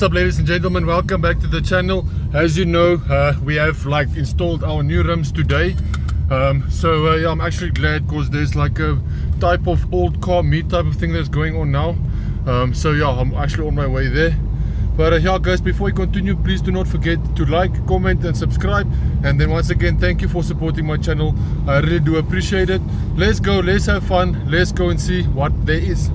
What's up, ladies and gentlemen, welcome back to the channel. As you know, we have installed our new rims today. Yeah, I'm actually glad because there's like a type of old car meet type of thing that's going on now. Yeah, I'm actually on my way there. But yeah guys, before we continue, please do not forget to like, comment and subscribe. And then once again, thank you for supporting my channel. I really do appreciate it. Let's go, let's have fun, let's go and see what there is.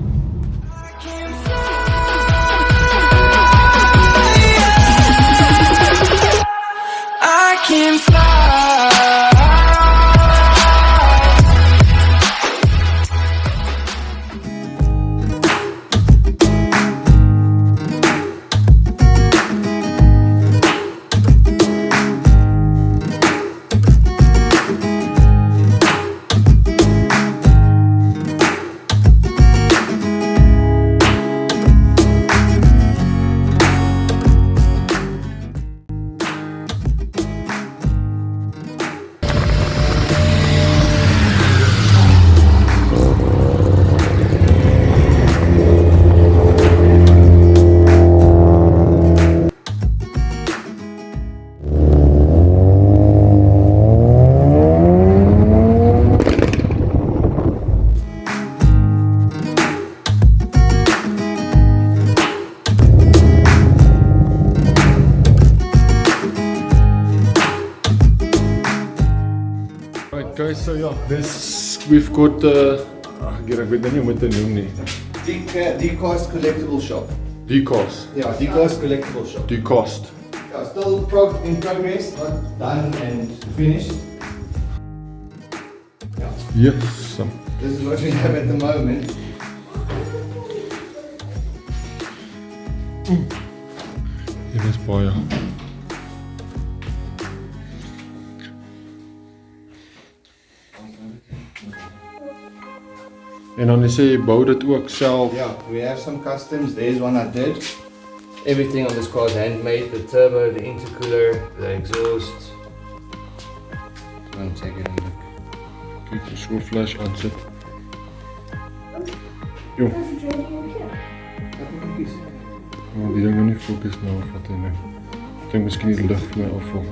I can fly. Guys, so yeah, we've got ek weet nou nie hoe om dit te noem nie. Decast collectible shop. Decast. Yeah, Decast collectible shop. Decast. Yeah, still in progress, not done and finished. Yeah. Yes. This is what we have at the moment. Hier is baie. En dan sê jy bou dit ook self. Yeah, we have some customs. There's one I did. Everything on this car is handmade. The turbo, the intercooler, the exhaust. Go and check it and look. Kyk, so 'n flash aansit. Jo. Oh, die ding gaan nie fokus nou of wat hy nou. Ek dink miskien die lig vir my afval.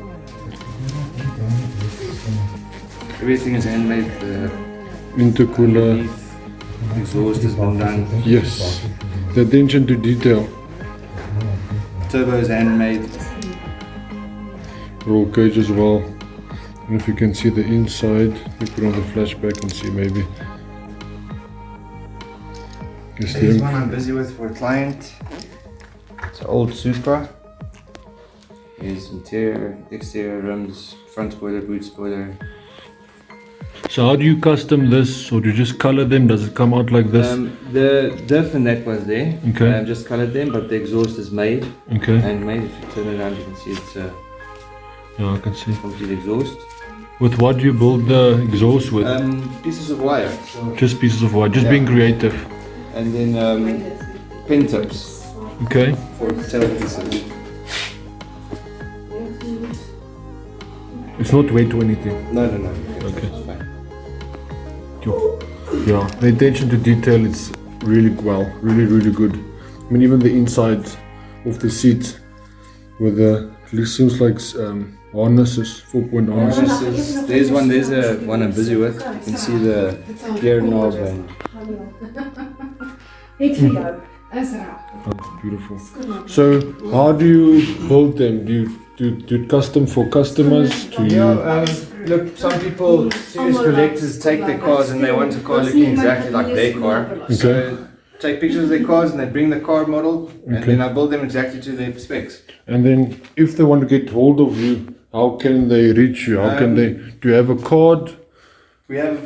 Everything is handmade. The Intercooler. exhaust has been done. Yes. The attention to detail. Turbo is handmade. Roll cage as well. And if you can see the inside, you put on the flashback and see maybe. This one I'm busy with for a client. It's an old Supra. Here's interior, exterior rims, front spoiler, boot spoiler. So how do you custom this, or do you just color them? Does it come out like this? The diff and that was there. Okay. I've just colored them, but the exhaust is made. Okay. Handmade. If you turn it around, you can see it's Yeah, I can see. complete exhaust. With what do you build the exhaust with? Pieces of wire. So, Just pieces of wood, just Yeah. being creative. and then pin tips Okay. for tail pieces. It's not weight or anything. No. Okay. It's fine. Yeah, the attention to detail is really really good. I mean, even the inside of the seat with the, it seems like harnesses, 4-point harnesses. There's a one I'm busy with. You can see the gear knob and That's beautiful. So, how do you build them? Do you do custom for customers? look, some people, serious collectors, take their cars and they want a car looking exactly like their car. So take pictures of their cars and they bring the car model, and then I build them exactly to their specs. And then, if they want to get hold of you, how can they reach you? How can they? Do you have a card? We have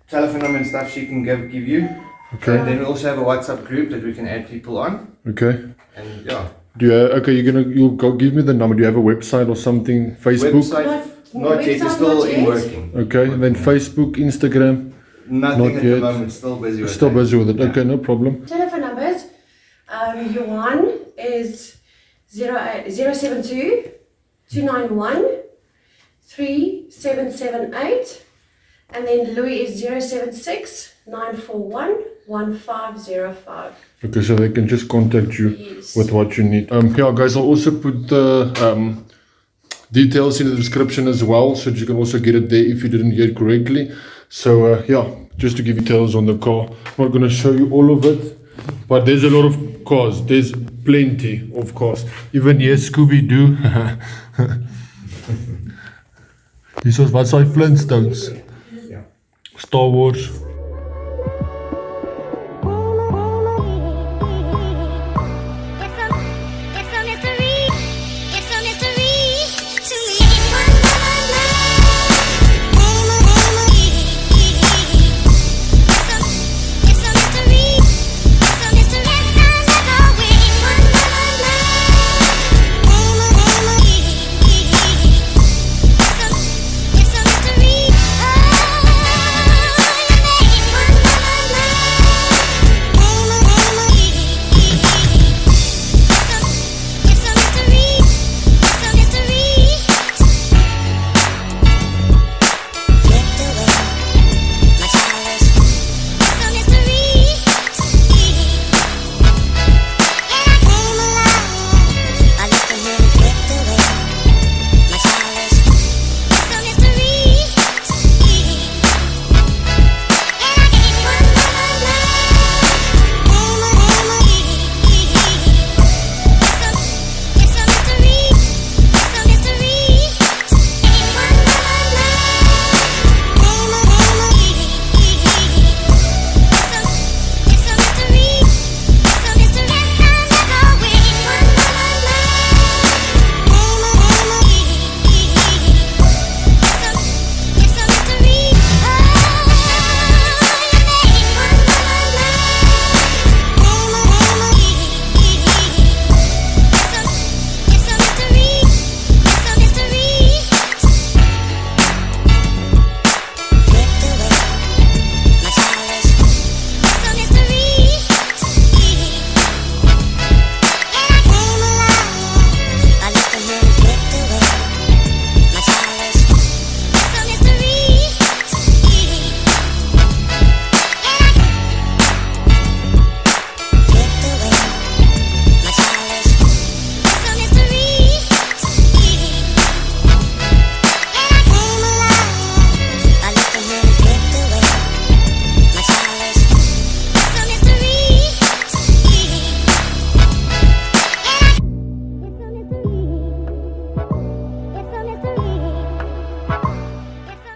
telephone number and stuff she can give you. Okay. And then we also have a WhatsApp group that we can add people on. Okay. And yeah. Do you? Okay, you'll go give me the number. Do you have a website or something? Facebook. Website, not yet. It's still in working. Okay. And then Facebook, Instagram. Nothing Not at yet. the moment. Still busy with Still that. busy with it. Yeah. Okay, no problem. Telephone numbers. Johan is 072 291 3778, and then Louis is 076 941 1505. Okay, so they can just contact you Yes. with what you need. Yeah, guys, I'll also put the details in the description as well, so that you can also get it there if you didn't hear it correctly. So yeah, just to give you details on the car. I'm not going to show you all of it, but there's a lot of cars. There's plenty of cars. Even here, Scooby-Doo. This was wat sy Flintstones. Star Wars.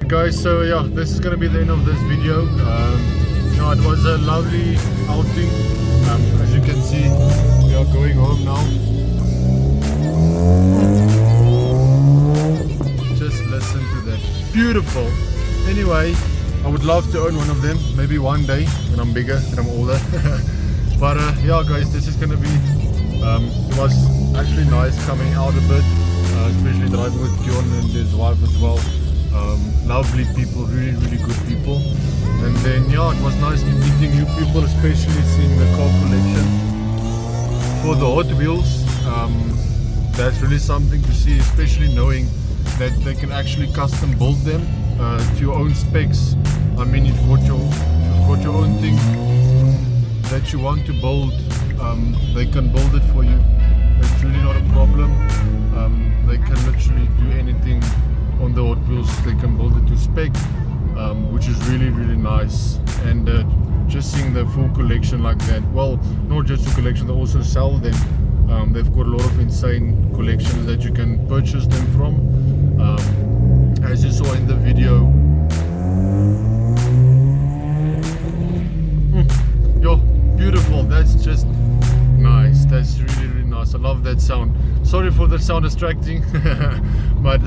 Guys, so yeah, this is gonna be the end of this video. No, it was a lovely outing. As you can see, we are going home now. Just listen to that, beautiful. Anyway, I would love to own one of them, maybe one day when I'm bigger and I'm older. But yeah, guys, this is gonna be. It was actually nice coming out a bit, especially driving with Johan and his wife as well. Lovely people, really good people. And then yeah, it was nice meeting new people, especially seeing the car collection for the Hot Wheels. That's really something to see, especially knowing that they can actually custom build them to your own specs. I mean, you've got your own thing that you want to build, they can build it for you. It's really not a problem. They can literally do anything on the Hot Wheels. They can build it to spec, which is really nice. And just seeing the full collection like that, well, not just the collection, they also sell them. They've got a lot of insane collections that you can purchase them from. As you saw in the video, yo, beautiful. That's just nice. That's really nice. I love that sound. Sorry for the sound distracting. But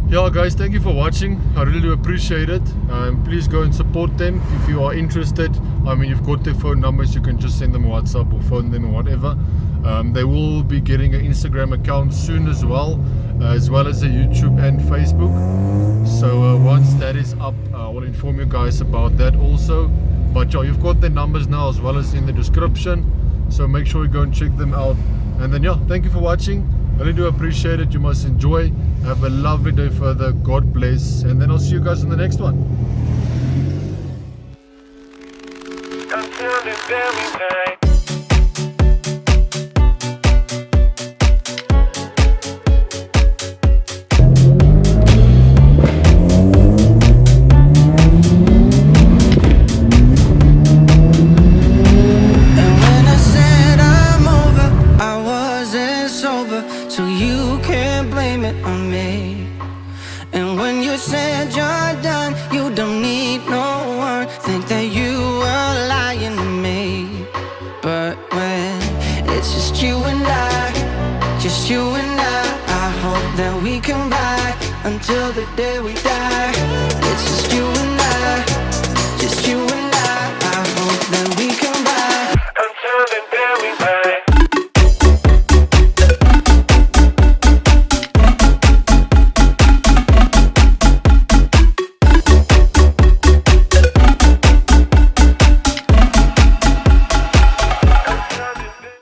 yeah, guys, thank you for watching. I really do appreciate it. Please go and support them if you are interested. I mean, you've got their phone numbers. You can just send them a WhatsApp or phone them or whatever. They will be getting an Instagram account soon as well as a YouTube and Facebook. So once that is up, I will inform you guys about that also. But yeah, you've got their numbers now as well as in the description. So make sure you go and check them out. And then yeah, thank you for watching. I really do appreciate it. You must enjoy. Have a lovely day further. God bless. And then I'll see you guys in the next one. very tight. And when I said I'm over, I wasn't sober, so you can't blame it on me. And when you said you're done, you don't need no one, think that you were lying to me. But when it's just you and I hope that we can ride until the day we die. It's just you and